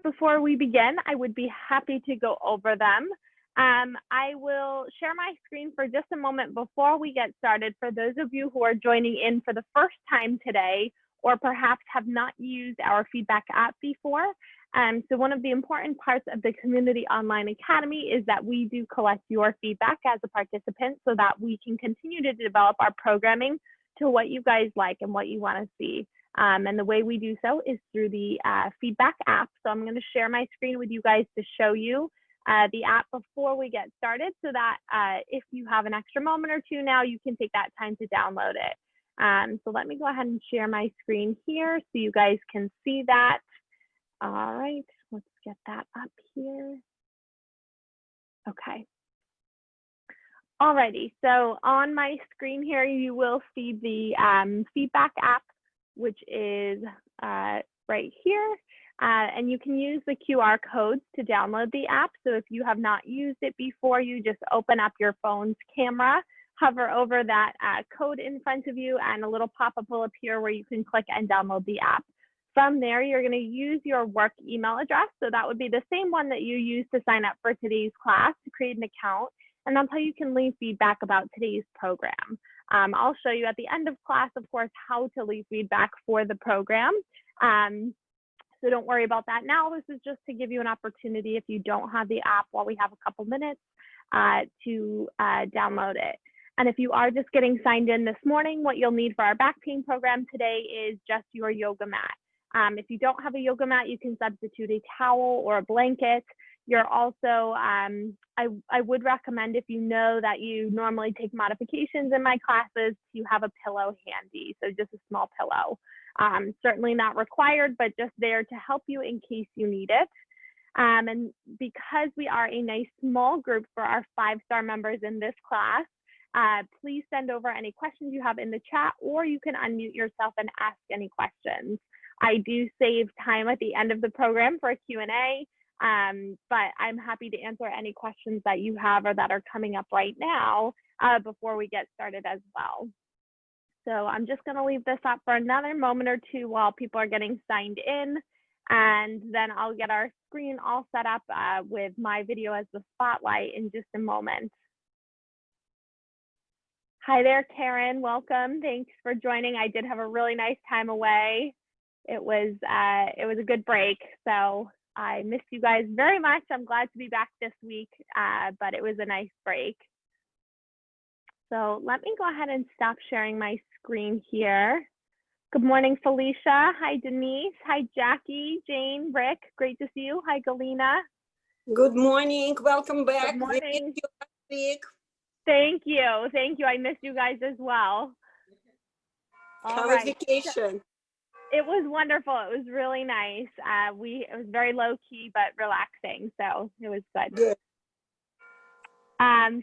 before we begin, I would be happy to go over them. I will share my screen for just a moment before we get started for those of you who are joining in for the first time today, or perhaps have not used our feedback app before. So one of the important parts of the Community Online Academy is that we do collect your feedback as a participant so that we can continue to develop our programming to what you guys like and what you want to see. And the way we do so is through the feedback app. So I'm going to share my screen with you guys to show you the app before we get started so that if you have an extra moment or two now, you can take that time to download it. So let me go ahead and share my screen here so you guys can see that. All right, let's get that up here. Okay. Alrighty, so on my screen here, you will see the feedback app, which is right here. And you can use the QR codes to download the app. So if you have not used it before, you just open up your phone's camera, hover over that code in front of you, and a little pop-up will appear where you can click and download the app. From there, you're going to use your work email address. So that would be the same one that you used to sign up for today's class to create an account. And that's how you can leave feedback about today's program. I'll show you at the end of class, of course, how to leave feedback for the program. So don't worry about that now. This is just to give you an opportunity if you don't have the app while we have a couple minutes to download it. And if you are just getting signed in this morning, what you'll need for our back pain program today is just your yoga mat. If you don't have a yoga mat, you can substitute a towel or a blanket. You're also, I would recommend, if you know that you normally take modifications in my classes, to have a pillow handy, so just a small pillow. Certainly not required, but just there to help you in case you need it. And because we are a nice small group for our 5-star members in this class, please send over any questions you have in the chat, or you can unmute yourself and ask any questions. I do save time at the end of the program for a Q&A, but I'm happy to answer any questions that you have or that are coming up right now before we get started as well. So I'm just going to leave this up for another moment or two while people are getting signed in, and then I'll get our screen all set up with my video as the spotlight in just a moment. Hi there, Karen. Welcome. Thanks for joining. I did have a really nice time away. It was a good break, so I missed you guys very much. I'm glad to be back this week, but it was a nice break. So let me go ahead and stop sharing my screen here. Good morning, Felicia. Hi, Denise. Hi, Jackie, Jane, Rick. Great to see you. Hi, Galina. Good morning. Welcome back. Good morning. Thank you. Thank you. I missed you guys as well. How was vacation? It was wonderful. It was really nice. It was very low key but relaxing, so it was good. Good.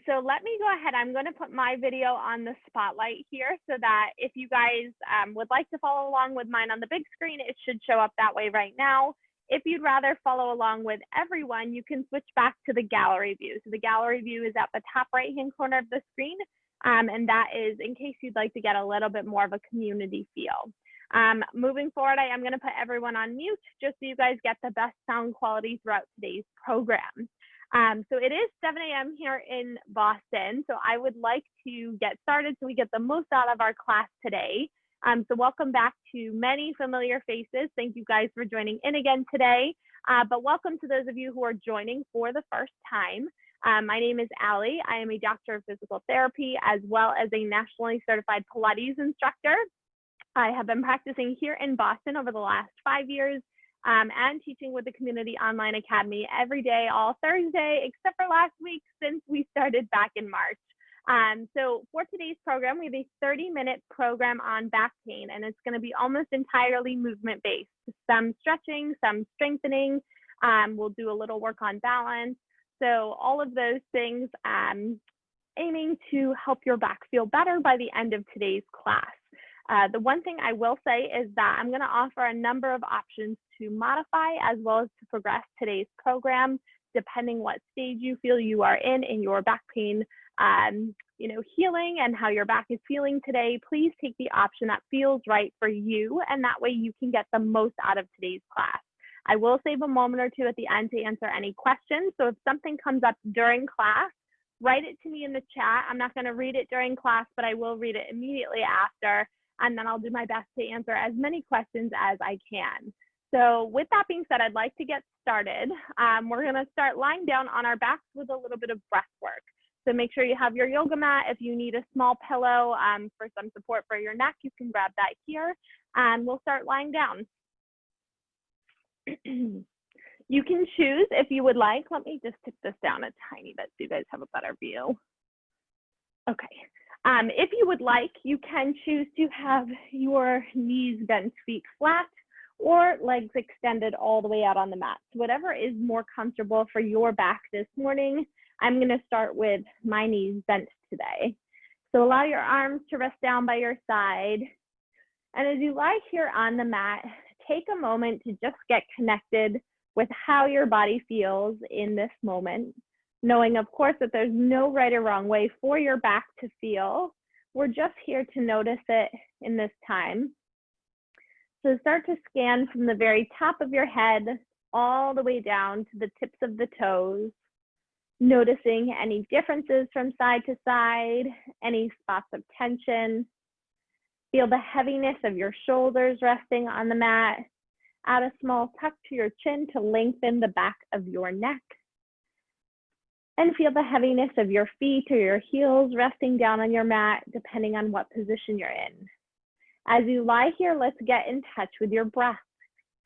So let me go ahead. I'm going to put my video on the spotlight here so that if you guys would like to follow along with mine on the big screen, it should show up that way right now. If you'd rather follow along with everyone, you can switch back to the gallery view. So the gallery view is at the top right-hand corner of the screen, and that is in case you'd like to get a little bit more of a community feel. Moving forward, I am going to put everyone on mute just so you guys get the best sound quality throughout today's program. So it is 7 a.m. here in Boston, so I would like to get started so we get the most out of our class today. So welcome back to many familiar faces. Thank you guys for joining in again today, but welcome to those of you who are joining for the first time. My name is Allie. I am a doctor of physical therapy as well as a nationally certified Pilates instructor. I have been practicing here in Boston over the last 5 years and teaching with the Community Online Academy every day, all Thursday, except for last week since we started back in March. So for today's program, we have a 30-minute program on back pain, and it's going to be almost entirely movement-based. Some stretching, some strengthening. We'll do a little work on balance. So all of those things aiming to help your back feel better by the end of today's class. The one thing I will say is that I'm going to offer a number of options to modify as well as to progress today's program, depending what stage you feel you are in your back pain healing and how your back is feeling today. Please take the option that feels right for you, and that way you can get the most out of today's class. I will save a moment or two at the end to answer any questions. So if something comes up during class, write it to me in the chat. I'm not going to read it during class, but I will read it immediately after, and then I'll do my best to answer as many questions as I can. So with that being said, I'd like to get started. We're going to start lying down on our backs with a little bit of breath work. So make sure you have your yoga mat. If you need a small pillow for some support for your neck, you can grab that here, and we'll start lying down. You can choose if you would like. Let me just tip this down a tiny bit so you guys have a better view. Okay. If you would like, you can choose to have your knees bent, feet flat, or legs extended all the way out on the mat. So whatever is more comfortable for your back this morning. I'm going to start with my knees bent today. So allow your arms to rest down by your side. And as you lie here on the mat, take a moment to just get connected with how your body feels in this moment, knowing, of course, that there's no right or wrong way for your back to feel. We're just here to notice it in this time. So start to scan from the very top of your head all the way down to the tips of the toes, noticing any differences from side to side, any spots of tension. Feel the heaviness of your shoulders resting on the mat. Add a small tuck to your chin to lengthen the back of your neck. And feel the heaviness of your feet or your heels resting down on your mat, depending on what position you're in. As you lie here, let's get in touch with your breath.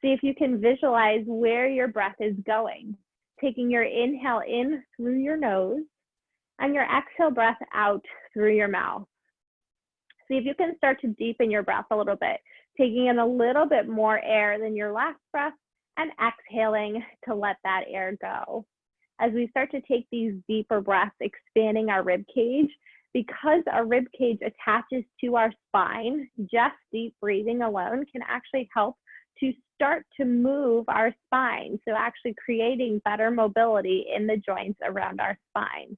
See if you can visualize where your breath is going. Taking your inhale in through your nose and your exhale breath out through your mouth. See if you can start to deepen your breath a little bit, taking in a little bit more air than your last breath and exhaling to let that air go. As we start to take these deeper breaths, expanding our rib cage, because our rib cage attaches to our spine, just deep breathing alone can actually help to start to move our spine. So actually creating better mobility in the joints around our spine.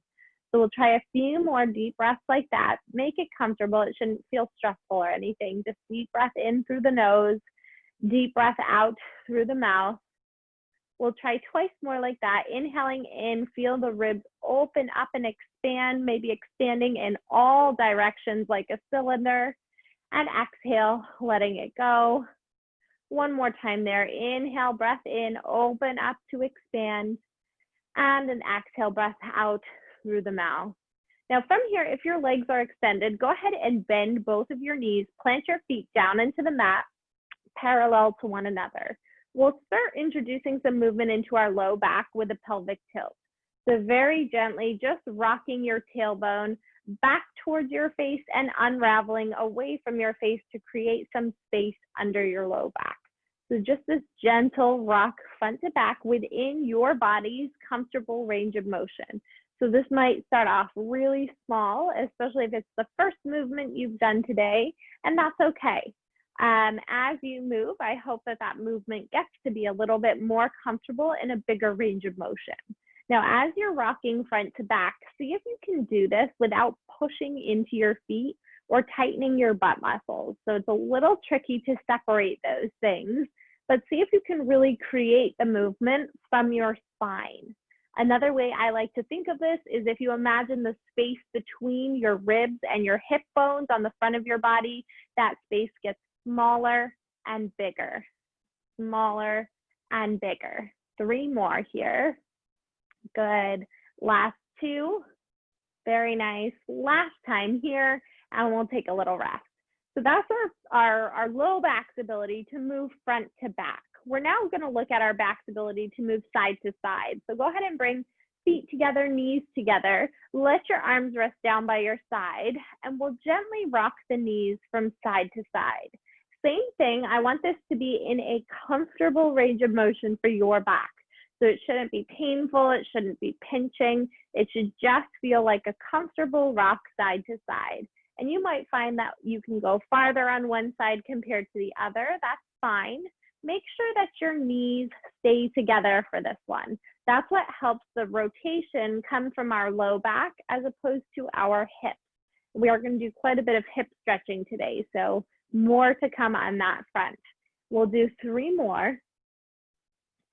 So we'll try a few more deep breaths like that. Make it comfortable. It shouldn't feel stressful or anything. Just deep breath in through the nose, deep breath out through the mouth. We'll try twice more like that. Inhaling in, feel the ribs open up and expand, maybe expanding in all directions like a cylinder. And exhale, letting it go. One more time there. Inhale, breath in, open up to expand. And an exhale, breath out through the mouth. Now from here, if your legs are extended, go ahead and bend both of your knees, plant your feet down into the mat, parallel to one another. We'll start introducing some movement into our low back with a pelvic tilt. So very gently, just rocking your tailbone back towards your face and unraveling away from your face to create some space under your low back. So just this gentle rock front to back within your body's comfortable range of motion. So this might start off really small, especially if it's the first movement you've done today, and that's okay. As you move, I hope that that movement gets to be a little bit more comfortable in a bigger range of motion. Now, as you're rocking front to back, see if you can do this without pushing into your feet or tightening your butt muscles. So it's a little tricky to separate those things, but see if you can really create the movement from your spine. Another way I like to think of this is if you imagine the space between your ribs and your hip bones on the front of your body, that space gets smaller and bigger, smaller and bigger. 3 more here. Good. Last 2. Very nice. Last time here, and we'll take a little rest. So that's our low back's ability to move front to back. We're now going to look at our back's ability to move side to side. So go ahead and bring feet together, knees together. Let your arms rest down by your side, and we'll gently rock the knees from side to side. Same thing, I want this to be in a comfortable range of motion for your back. So it shouldn't be painful, it shouldn't be pinching. It should just feel like a comfortable rock side to side. And you might find that you can go farther on one side compared to the other. That's fine. Make sure that your knees stay together for this one. That's what helps the rotation come from our low back as opposed to our hips. We are going to do quite a bit of hip stretching today, so more to come on that front. We'll do 3 more.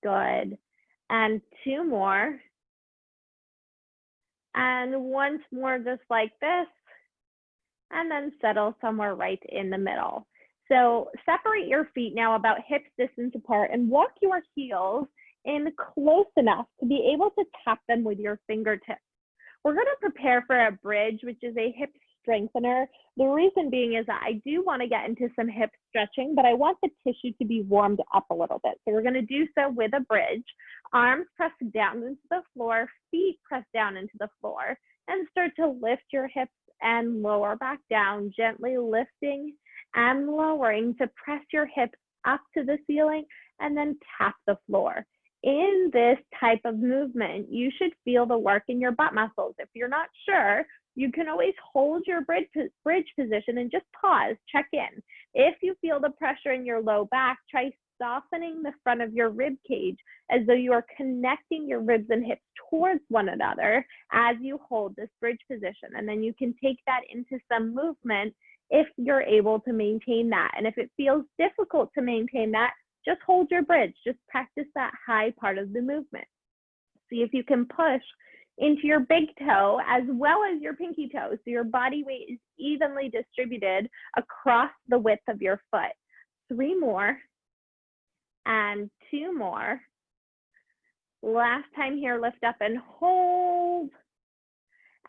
Good. And 2 more. And once more, just like this. And then settle somewhere right in the middle. So separate your feet now about hips distance apart and walk your heels in close enough to be able to tap them with your fingertips. We're going to prepare for a bridge, which is a hip strengthener. The reason being is that I do want to get into some hip stretching, but I want the tissue to be warmed up a little bit. So we're going to do so with a bridge. Arms pressed down into the floor, feet pressed down into the floor, and start to lift your hips and lower back down, gently lifting and lowering to press your hips up to the ceiling and then tap the floor. In this type of movement, you should feel the work in your butt muscles. If you're not sure, you can always hold your bridge position and just pause, check in. If you feel the pressure in your low back, try softening the front of your rib cage as though you are connecting your ribs and hips towards one another as you hold this bridge position. And then you can take that into some movement if you're able to maintain that. And if it feels difficult to maintain that, just hold your bridge. Just practice that high part of the movement. See if you can push into your big toe as well as your pinky toe, so your body weight is evenly distributed across the width of your foot. 3 more and 2 more. Last time here, lift up and hold,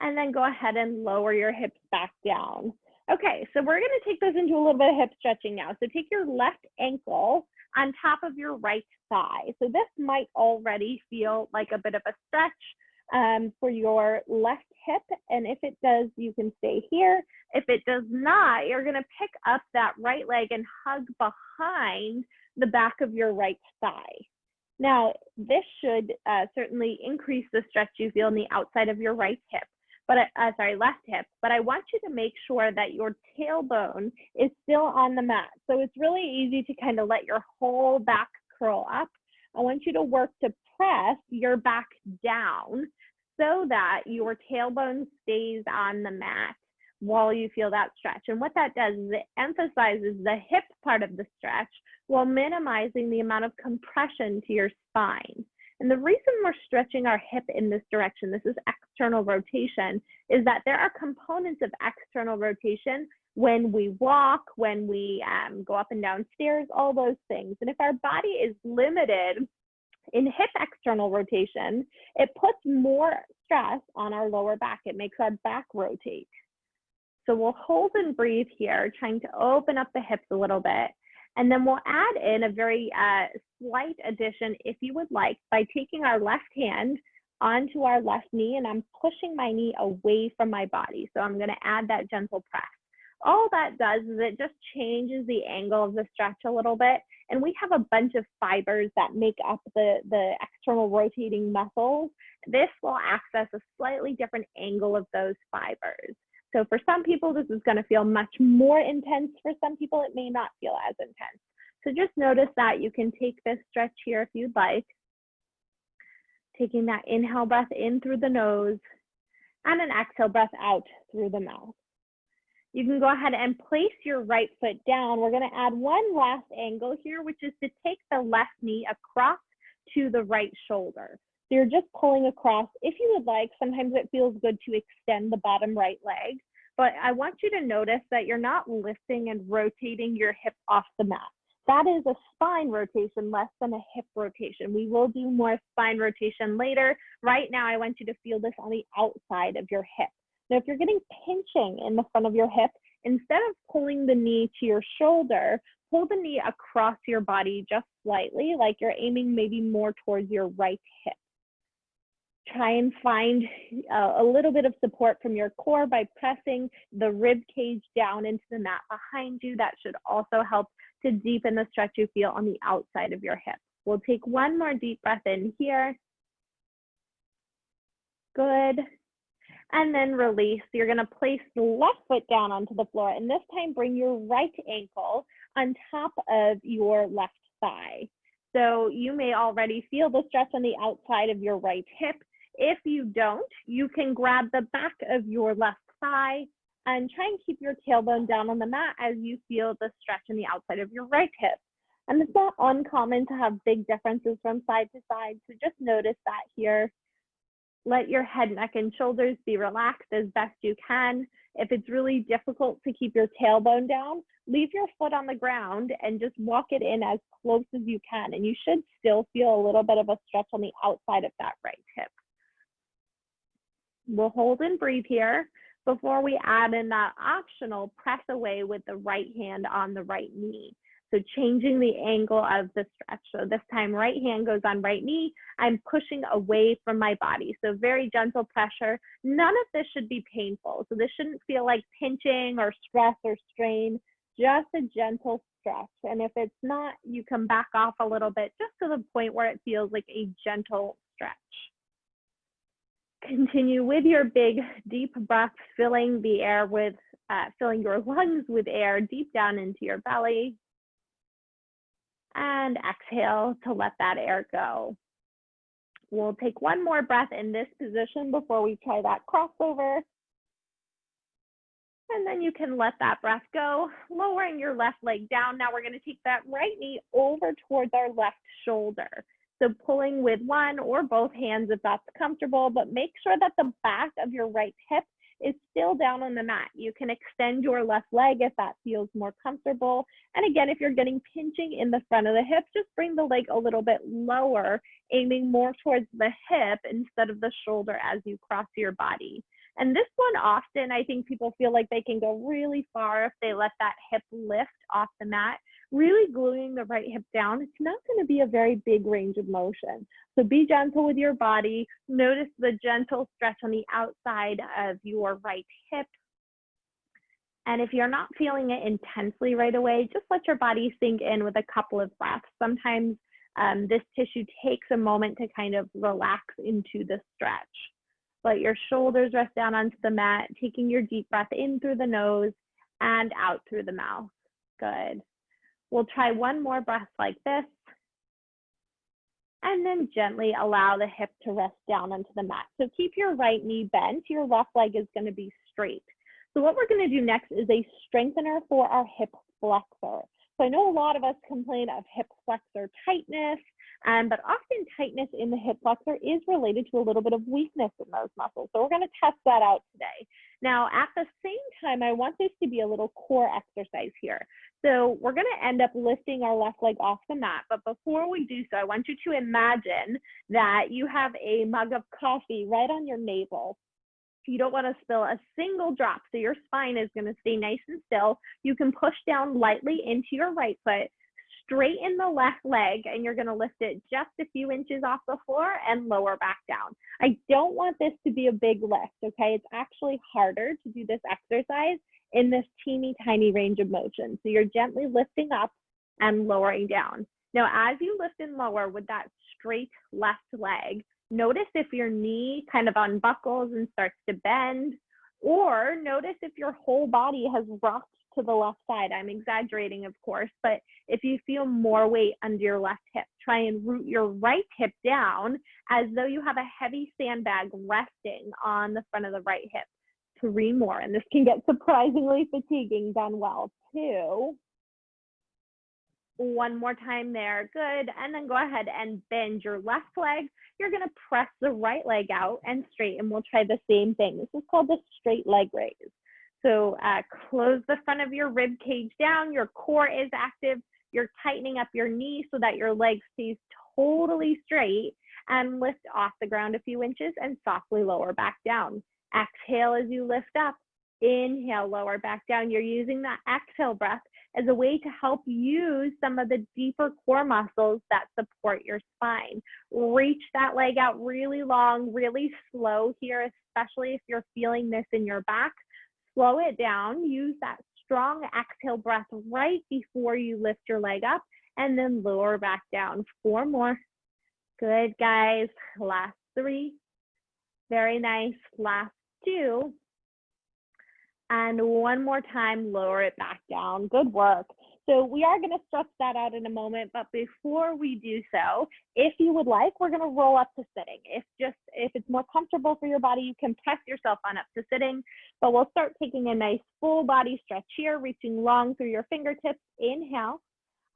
and then go ahead and lower your hips back down. Okay, so we're going to take this into a little bit of hip stretching now. So take your left ankle on top of your right thigh. So this might already feel like a bit of a stretch for your left hip. And if it does, you can stay here. If it does not, you're going to pick up that right leg and hug behind the back of your right thigh. Now, this should certainly increase the stretch you feel in the outside of your right hip. But left hip, but I want you to make sure that your tailbone is still on the mat. So it's really easy to kind of let your whole back curl up. I want you to work to press your back down so that your tailbone stays on the mat while you feel that stretch. And what that does is it emphasizes the hip part of the stretch while minimizing the amount of compression to your spine. And the reason we're stretching our hip in this direction, this is external rotation, is that there are components of external rotation when we walk, when we go up and down stairs, all those things. And if our body is limited in hip external rotation, it puts more stress on our lower back. It makes our back rotate. So we'll hold and breathe here, trying to open up the hips a little bit. And then we'll add in a very slight addition, if you would like, by taking our left hand onto our left knee, and I'm pushing my knee away from my body. So I'm going to add that gentle press. All that does is it just changes the angle of the stretch a little bit. And we have a bunch of fibers that make up the external rotating muscles. This will access a slightly different angle of those fibers. So for some people, this is going to feel much more intense. For some people, it may not feel as intense. So just notice that you can take this stretch here if you'd like. Taking that inhale breath in through the nose and an exhale breath out through the mouth. You can go ahead and place your right foot down. We're going to add one last angle here, which is to take the left knee across to the right shoulder. So you're just pulling across. If you would like, sometimes it feels good to extend the bottom right leg, but I want you to notice that you're not lifting and rotating your hip off the mat. That is a spine rotation less than a hip rotation. We will do more spine rotation later. Right now, I want you to feel this on the outside of your hip. Now, if you're getting pinching in the front of your hip, instead of pulling the knee to your shoulder, pull the knee across your body just slightly, like you're aiming maybe more towards your right hip. Try and find a little bit of support from your core by pressing the rib cage down into the mat behind you. That should also help to deepen the stretch you feel on the outside of your hip. We'll take one more deep breath in here. Good. And then release. You're going to place the left foot down onto the floor, and this time bring your right ankle on top of your left thigh. So you may already feel the stretch on the outside of your right hip. If you don't, you can grab the back of your left thigh and try and keep your tailbone down on the mat as you feel the stretch on the outside of your right hip. And it's not uncommon to have big differences from side to side. So just notice that here. Let your head, neck, and shoulders be relaxed as best you can. If it's really difficult to keep your tailbone down, leave your foot on the ground and just walk it in as close as you can. And you should still feel a little bit of a stretch on the outside of that right hip. We'll hold and breathe here before we add in that optional press away with the right hand on the right knee. So changing the angle of the stretch. So this time right hand goes on right knee. I'm pushing away from my body. So very gentle pressure. None of this should be painful. So this shouldn't feel like pinching or stress or strain, just a gentle stretch. And if it's not, you can back off a little bit just to the point where it feels like a gentle stretch. Continue with your big deep breath, filling the air with, filling your lungs with air deep down into your belly. And exhale to let that air go. We'll take one more breath in this position before we try that crossover. And then you can let that breath go, lowering your left leg down. Now we're going to take that right knee over towards our left shoulder. So pulling with one or both hands if that's comfortable, but make sure that the back of your right hip is still down on the mat. You can extend your left leg if that feels more comfortable. And again, if you're getting pinching in the front of the hip, just bring the leg a little bit lower, aiming more towards the hip instead of the shoulder as you cross your body. And this one often, I think people feel like they can go really far if they let that hip lift off the mat. Really gluing the right hip down, it's not going to be a very big range of motion. So be gentle with your body. Notice the gentle stretch on the outside of your right hip. And if you're not feeling it intensely right away, just let your body sink in with a couple of breaths. Sometimes this tissue takes a moment to kind of relax into the stretch. Let your shoulders rest down onto the mat, taking your deep breath in through the nose and out through the mouth. Good. We'll try one more breath like this. And then gently allow the hip to rest down onto the mat. So keep your right knee bent. Your left leg is going to be straight. So what we're going to do next is a strengthener for our hip flexor. So I know a lot of us complain of hip flexor tightness, but often tightness in the hip flexor is related to a little bit of weakness in those muscles. So we're going to test that out today. Now, at the same time, I want this to be a little core exercise here. So we're going to end up lifting our left leg off the mat. But before we do so, I want you to imagine that you have a mug of coffee right on your navel. You don't want to spill a single drop, so your spine is going to stay nice and still. You can push down lightly into your right foot, straighten the left leg, and you're going to lift it just a few inches off the floor and lower back down. I don't want this to be a big lift, okay? It's actually harder to do this exercise in this teeny tiny range of motion. So you're gently lifting up and lowering down. Now, as you lift and lower with that straight left leg, notice if your knee kind of unbuckles and starts to bend, or notice if your whole body has rocked to the left side. I'm exaggerating, of course, but if you feel more weight under your left hip, try and root your right hip down as though you have a heavy sandbag resting on the front of the right hip. 3 more, and this can get surprisingly fatiguing done well. 2. 1 more time there, good. And then go ahead and bend your left leg. You're going to press the right leg out and straighten. We'll try the same thing. This is called the straight leg raise. So close the front of your rib cage down. Your core is active. You're tightening up your knee so that your leg stays totally straight, and lift off the ground a few inches and softly lower back down. Exhale as you lift up. Inhale, lower back down. You're using that exhale breath as a way to help use some of the deeper core muscles that support your spine. Reach that leg out really long, really slow here, especially if you're feeling this in your back. Slow it down. Use that strong exhale breath right before you lift your leg up, and then lower back down. 4 more. Good, guys. Last 3. Very nice. Last 2. And 1 more time, lower it back down. Good work. So we are going to stretch that out in a moment, but before we do so, if you would like, we're going to roll up to sitting. If it's more comfortable for your body, you can press yourself on up to sitting, but we'll start taking a nice full body stretch here, reaching long through your fingertips. Inhale.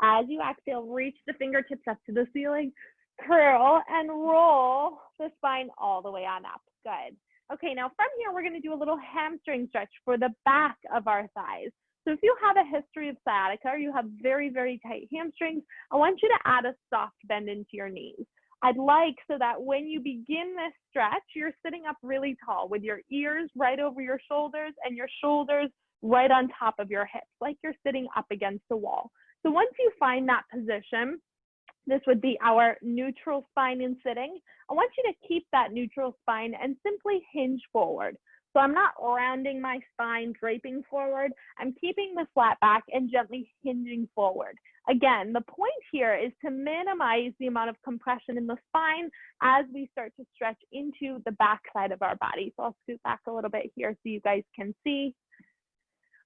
As you exhale, reach the fingertips up to the ceiling, curl and roll the spine all the way on up. Good. Okay, now from here, we're gonna do a little hamstring stretch for the back of our thighs. So if you have a history of sciatica or you have very, very tight hamstrings, I want you to add a soft bend into your knees. I'd like so that when you begin this stretch, you're sitting up really tall with your ears right over your shoulders and your shoulders right on top of your hips, like you're sitting up against the wall. So once you find that position, this would be our neutral spine in sitting. I want you to keep that neutral spine and simply hinge forward. So I'm not rounding my spine, draping forward. I'm keeping the flat back and gently hinging forward. Again, the point here is to minimize the amount of compression in the spine as we start to stretch into the back side of our body. So I'll scoot back a little bit here so you guys can see.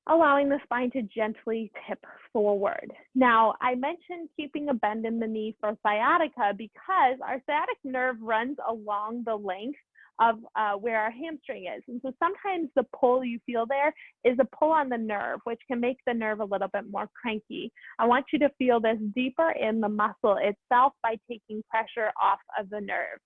Allowing the spine to gently tip forward. Now, I mentioned keeping a bend in the knee for sciatica because our sciatic nerve runs along the length of where our hamstring is. And so sometimes the pull you feel there is a pull on the nerve, which can make the nerve a little bit more cranky. I want you to feel this deeper in the muscle itself by taking pressure off of the nerve.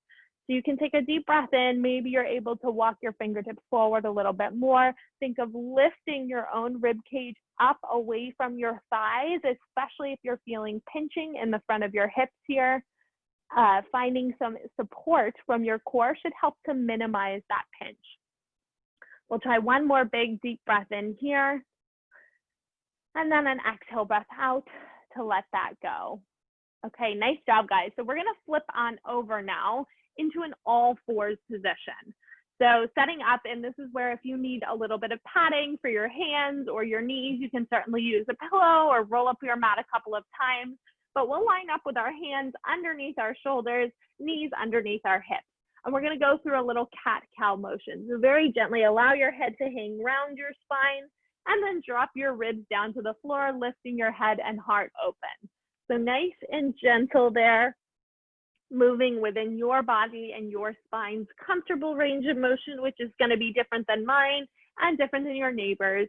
So you can take a deep breath in. Maybe you're able to walk your fingertips forward a little bit more. Think of lifting your own rib cage up away from your thighs, especially if you're feeling pinching in the front of your hips here. Finding some support from your core should help to minimize that pinch. We'll try one more big deep breath in here. And then an exhale breath out to let that go. Okay, nice job, guys. So we're gonna flip on over now into an all fours position. So setting up, and this is where if you need a little bit of padding for your hands or your knees, you can certainly use a pillow or roll up your mat a couple of times, but we'll line up with our hands underneath our shoulders, knees underneath our hips. And we're gonna go through a little cat-cow motion. So very gently allow your head to hang round your spine and then drop your ribs down to the floor, lifting your head and heart open. So nice and gentle there, moving within your body and your spine's comfortable range of motion, which is going to be different than mine and different than your neighbors.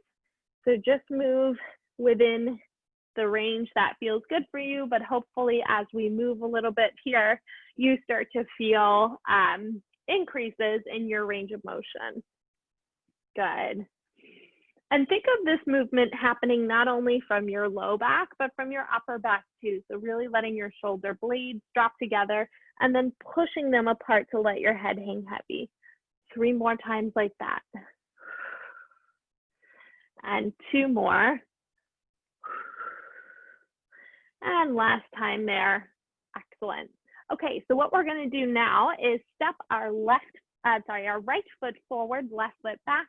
So just move within the range that feels good for you, but hopefully as we move a little bit here, you start to feel increases in your range of motion. Good. And think of this movement happening not only from your low back, but from your upper back too. So really letting your shoulder blades drop together and then pushing them apart to let your head hang heavy. 3 more times like that. And 2 more. And last time there. Excellent. Okay, so what we're going to do now is step our right foot forward, left foot back,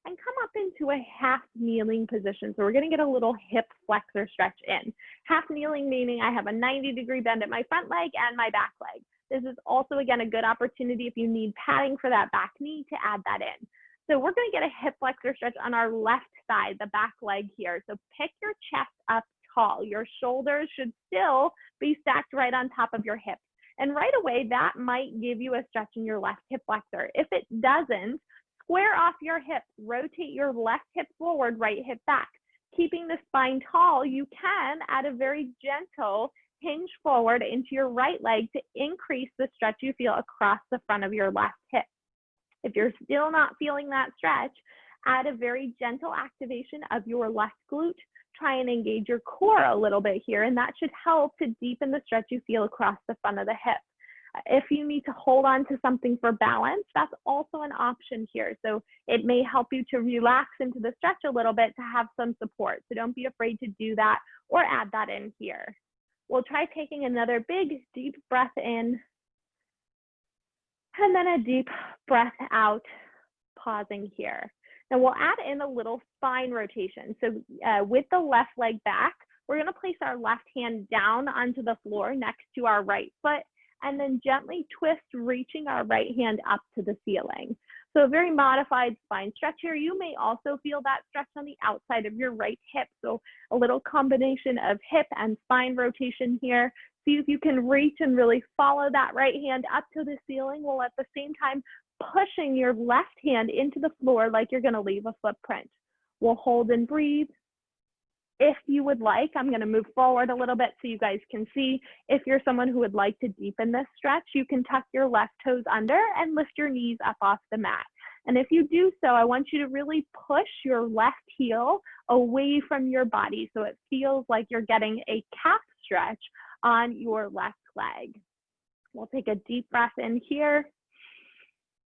and come up into a half kneeling position. So we're gonna get a little hip flexor stretch in. Half kneeling meaning I have a 90-degree bend at my front leg and my back leg. This is also, again, a good opportunity if you need padding for that back knee to add that in. So we're gonna get a hip flexor stretch on our left side, the back leg here. So pick your chest up tall. Your shoulders should still be stacked right on top of your hips. And right away, that might give you a stretch in your left hip flexor. If it doesn't, square off your hips, rotate your left hip forward, right hip back. Keeping the spine tall, you can add a very gentle hinge forward into your right leg to increase the stretch you feel across the front of your left hip. If you're still not feeling that stretch, add a very gentle activation of your left glute. Try and engage your core a little bit here, and that should help to deepen the stretch you feel across the front of the hip. If you need to hold on to something for balance, that's also an option here. So it may help you to relax into the stretch a little bit to have some support. So don't be afraid to do that or add that in here. We'll try taking another big, deep breath in and then a deep breath out, pausing here. Now we'll add in a little spine rotation. So with the left leg back, we're gonna place our left hand down onto the floor next to our right foot, and then gently twist, reaching our right hand up to the ceiling. So a very modified spine stretch here. You may also feel that stretch on the outside of your right hip. So a little combination of hip and spine rotation here. See if you can reach and really follow that right hand up to the ceiling, while at the same time pushing your left hand into the floor like you're gonna leave a footprint. We'll hold and breathe. If you would like, I'm going to move forward a little bit so you guys can see. If you're someone who would like to deepen this stretch, you can tuck your left toes under and lift your knees up off the mat. And if you do so, I want you to really push your left heel away from your body so it feels like you're getting a calf stretch on your left leg. We'll take a deep breath in here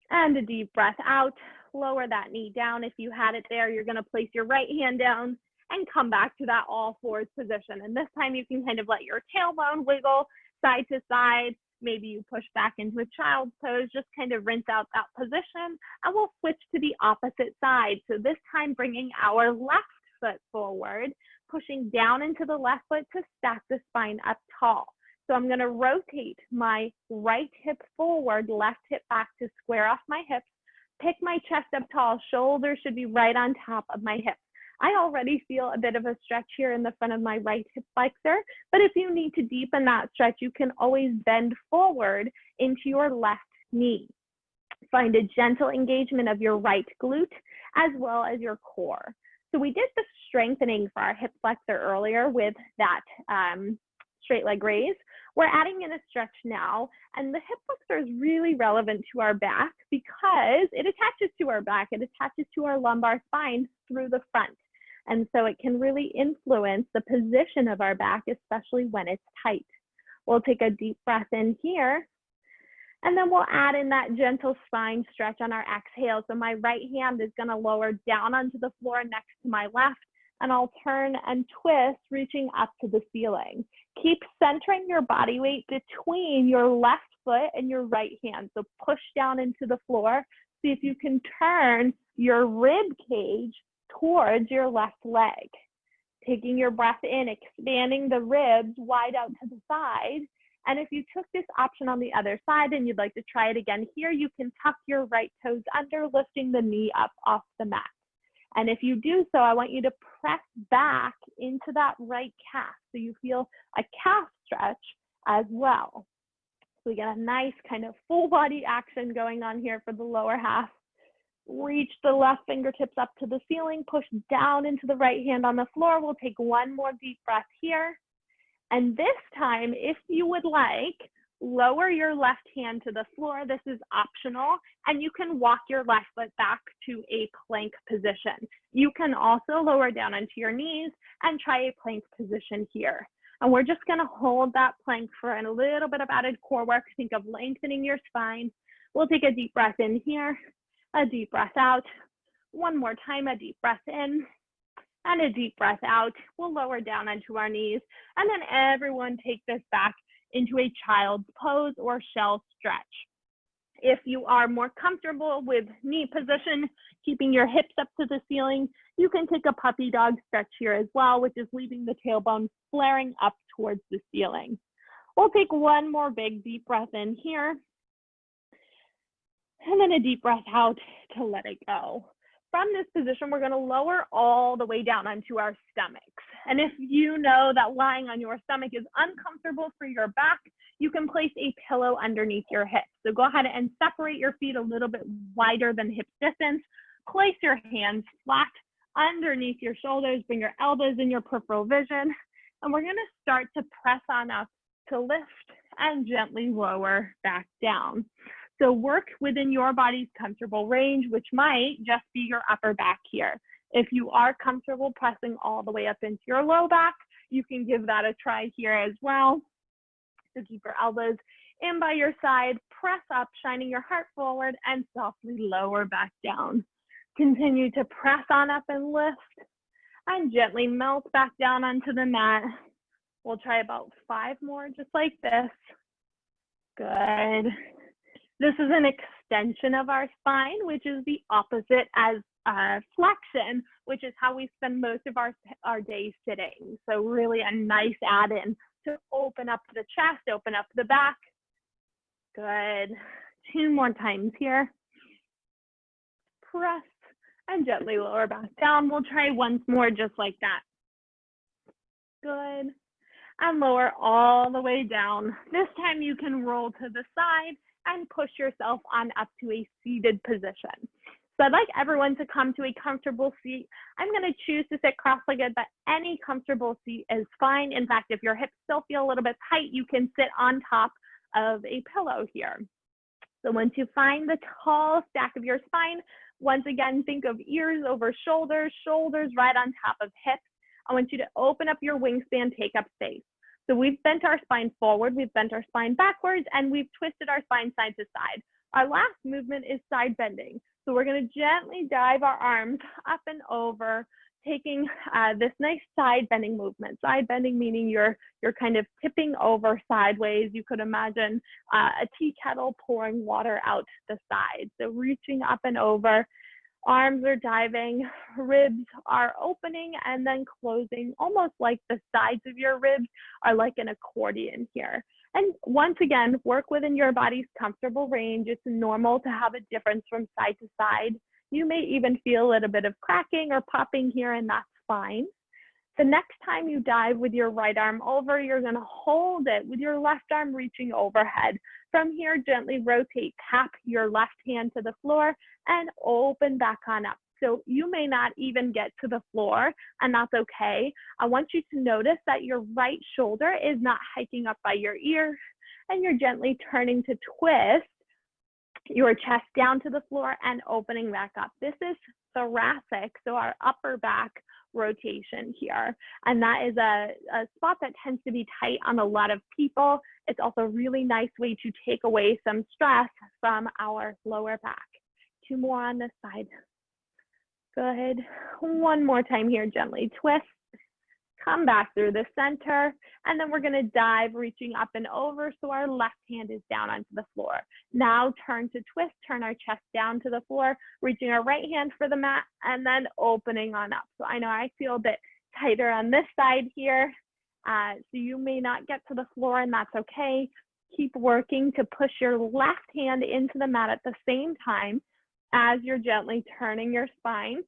and a deep breath out. Lower that knee down. If you had it there, you're going to place your right hand down and come back to that all fours position. And this time you can kind of let your tailbone wiggle side to side. Maybe you push back into a child's pose, just kind of rinse out that position, and we'll switch to the opposite side. So this time bringing our left foot forward, pushing down into the left foot to stack the spine up tall. So I'm going to rotate my right hip forward, left hip back to square off my hips, pick my chest up tall, shoulders should be right on top of my hips. I already feel a bit of a stretch here in the front of my right hip flexor, but if you need to deepen that stretch, you can always bend forward into your left knee. Find a gentle engagement of your right glute as well as your core. So we did the strengthening for our hip flexor earlier with that straight leg raise. We're adding in a stretch now, and the hip flexor is really relevant to our back because it attaches to our back, it attaches to our lumbar spine through the front. And so it can really influence the position of our back, especially when it's tight. We'll take a deep breath in here, and then we'll add in that gentle spine stretch on our exhale. So my right hand is going to lower down onto the floor next to my left, and I'll turn and twist, reaching up to the ceiling. Keep centering your body weight between your left foot and your right hand. So push down into the floor. See if you can turn your rib cage towards your left leg. Taking your breath in, expanding the ribs wide out to the side. And if you took this option on the other side and you'd like to try it again here, you can tuck your right toes under, lifting the knee up off the mat. And if you do so, I want you to press back into that right calf so you feel a calf stretch as well. So we get a nice kind of full body action going on here for the lower half. Reach the left fingertips up to the ceiling, push down into the right hand on the floor. We'll take one more deep breath here. And this time, if you would like, lower your left hand to the floor. This is optional, and you can walk your left foot back to a plank position. You can also lower down onto your knees and try a plank position here. And we're just going to hold that plank for a little bit of added core work. Think of lengthening your spine. We'll take a deep breath in here, a deep breath out. One more time, a deep breath in and a deep breath out. We'll lower down onto our knees, and then everyone take this back into a child's pose or shell stretch. If you are more comfortable with knee position, keeping your hips up to the ceiling, you can take a puppy dog stretch here as well, which is leaving the tailbone flaring up towards the ceiling. We'll take one more big deep breath in here, and then a deep breath out to let it go. From this position, we're going to lower all the way down onto our stomachs. And if you know that lying on your stomach is uncomfortable for your back, you can place a pillow underneath your hips. So go ahead and separate your feet a little bit wider than hip distance. Place your hands flat underneath your shoulders. Bring your elbows in your peripheral vision. And we're going to start to press on up to lift and gently lower back down. So work within your body's comfortable range, which might just be your upper back here. If you are comfortable pressing all the way up into your low back, you can give that a try here as well. So keep your elbows in by your side, press up, shining your heart forward, and softly lower back down. Continue to press on up and lift, and gently melt back down onto the mat. We'll try about 5 more just like this. Good. This is an extension of our spine, which is the opposite as flexion, which is how we spend most of our days sitting. So really a nice add-in to open up the chest, open up the back. Good. 2 more times here. Press and gently lower back down. We'll try once more just like that. Good. And lower all the way down. This time you can roll to the side and push yourself on up to a seated position. So I'd like everyone to come to a comfortable seat. I'm going to choose to sit cross-legged, but any comfortable seat is fine. In fact, if your hips still feel a little bit tight, you can sit on top of a pillow here. So once you find the tall stack of your spine, once again, think of ears over shoulders, shoulders right on top of hips. I want you to open up your wingspan, take up space. So we've bent our spine forward, we've bent our spine backwards, and we've twisted our spine side to side. Our last movement is side bending. So we're going to gently dive our arms up and over, taking this nice side bending movement. Side bending meaning you're kind of tipping over sideways. You could imagine a tea kettle pouring water out the side. So reaching up and over, arms are diving, ribs are opening and then closing, almost like the sides of your ribs are like an accordion here. And once again, work within your body's comfortable range. It's normal to have a difference from side to side. You may even feel a little bit of cracking or popping here, and that's fine. The next time you dive with your right arm over, you're going to hold it with your left arm reaching overhead. From here, gently rotate, tap your left hand to the floor and open back on up. So you may not even get to the floor, and that's okay. I want you to notice that your right shoulder is not hiking up by your ear, and you're gently turning to twist your chest down to the floor and opening back up. This is thoracic, so our upper back rotation here. And that is a spot that tends to be tight on a lot of people. It's also a really nice way to take away some stress from our lower back. 2 more on this side. Good. One more time here, gently twist. Come back through the center, and then we're going to dive, reaching up and over, so our left hand is down onto the floor. Now turn to twist, turn our chest down to the floor, reaching our right hand for the mat, and then opening on up. So I know I feel a bit tighter on this side here, so you may not get to the floor, and that's okay. Keep working to push your left hand into the mat at the same time as you're gently turning your spine.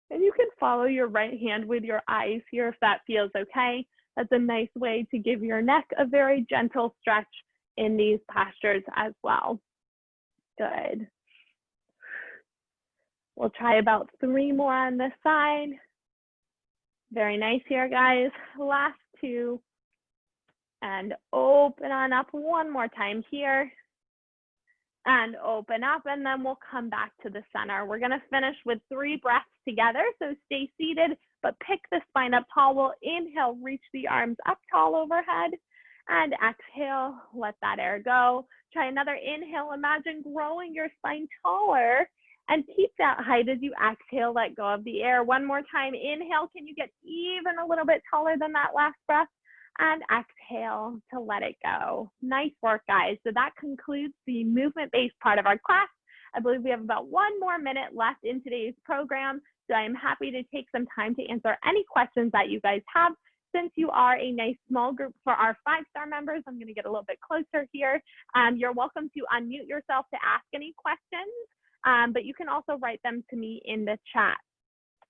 And you can follow your right hand with your eyes here if that feels okay. That's a nice way to give your neck a very gentle stretch in these postures as well. Good. We'll try about 3 more on this side. Very nice here, guys. Last 2. And open on up one more time here. And open up, and then we'll come back to the center. We're going to finish with 3 breaths together, so stay seated, but pick the spine up tall. We'll inhale, reach the arms up tall overhead, and exhale, let that air go. Try another inhale, imagine growing your spine taller, and keep that height as you exhale, let go of the air. One more time, inhale, can you get even a little bit taller than that last breath? And exhale to let it go. Nice work, guys. So that concludes the movement-based part of our class. I believe we have about 1 more minute left in today's program, so I'm happy to take some time to answer any questions that you guys have. Since you are a nice small group for our 5-star members, I'm going to get a little bit closer here. You're welcome to unmute yourself to ask any questions, but you can also write them to me in the chat.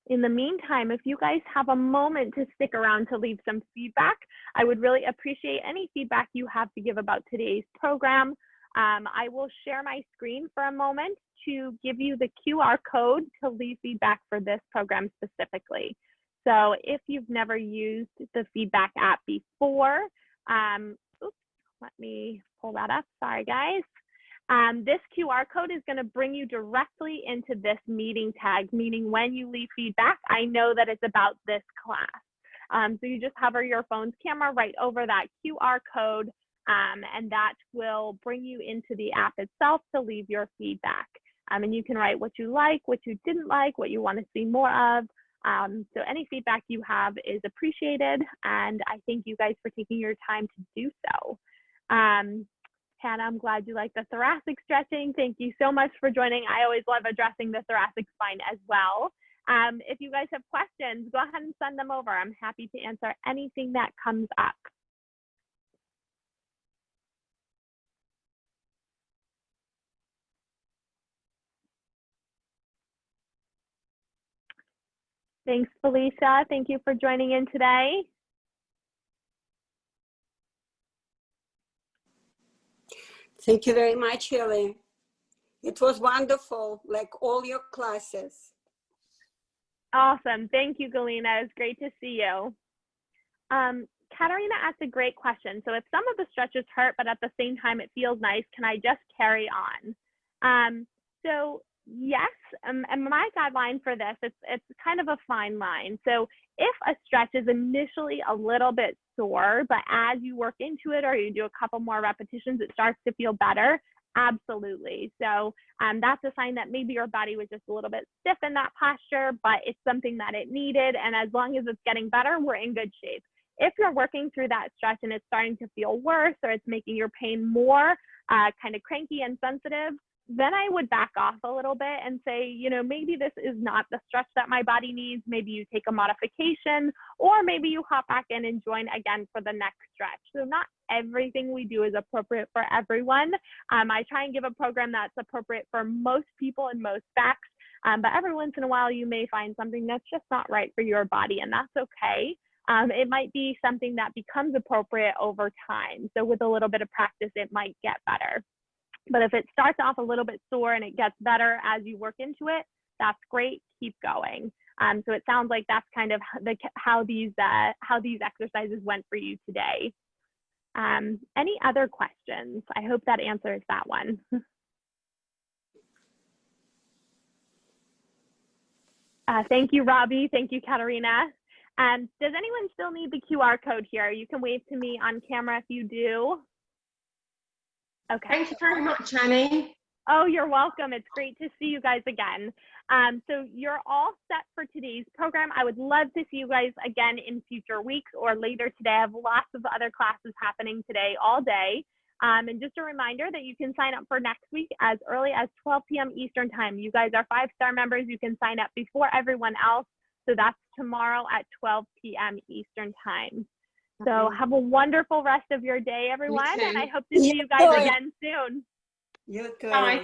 In the meantime, if you guys have a moment to stick around to leave some feedback, I would really appreciate any feedback you have to give about today's program. I will share my screen for a moment to give you the QR code to leave feedback for this program specifically. So if you've never used the feedback app before, let me pull that up. Sorry, guys. This QR code is going to bring you directly into this meeting tag, meaning when you leave feedback, I know that it's about this class. So you just hover your phone's camera right over that QR code, and that will bring you into the app itself to leave your feedback. And you can write what you like, what you didn't like, what you want to see more of. So any feedback you have is appreciated, and I thank you guys for taking your time to do so. Hannah, I'm glad you like the thoracic stretching. Thank you so much for joining. I always love addressing the thoracic spine as well. If you guys have questions, go ahead and send them over. I'm happy to answer anything that comes up. Thanks, Felicia. Thank you for joining in today. Thank you very much, Haley. It was wonderful, like all your classes. Awesome. Thank you, Galina. It's great to see you. Katarina asked a great question. So if some of the stretches hurt, but at the same time it feels nice, can I just carry on? So yes, and my guideline for this, it's kind of a fine line. So if a stretch is initially a little bit sore, but as you work into it or you do a couple more repetitions, it starts to feel better, absolutely. So that's a sign that maybe your body was just a little bit stiff in that posture, but it's something that it needed. And as long as it's getting better, we're in good shape. If you're working through that stretch and it's starting to feel worse or it's making your pain more kind of cranky and sensitive, then I would back off a little bit and say, you know, maybe this is not the stretch that my body needs. Maybe you take a modification, or maybe you hop back in and join again for the next stretch. So not everything we do is appropriate for everyone. I try and give a program that's appropriate for most people and most backs, but every once in a while you may find something that's just not right for your body, and that's okay. It might be something that becomes appropriate over time. So with a little bit of practice, it might get better. But if it starts off a little bit sore and it gets better as you work into it, that's great. Keep going. So it sounds like that's kind of how these exercises went for you today. Any other questions? I hope that answers that one. Thank you, Robbie. Thank you, Katarina. Does anyone still need the QR code here? You can wave to me on camera if you do. Okay. Thank you very much, Annie. Oh, you're welcome. It's great to see you guys again. So you're all set for today's program. I would love to see you guys again in future weeks or later today. I have lots of other classes happening today all day. And just a reminder that you can sign up for next week as early as 12 p.m. Eastern time. You guys are 5-star members. You can sign up before everyone else. So that's tomorrow at 12 p.m. Eastern time. So have a wonderful rest of your day, everyone. And I hope to see you guys again soon. You too. Bye.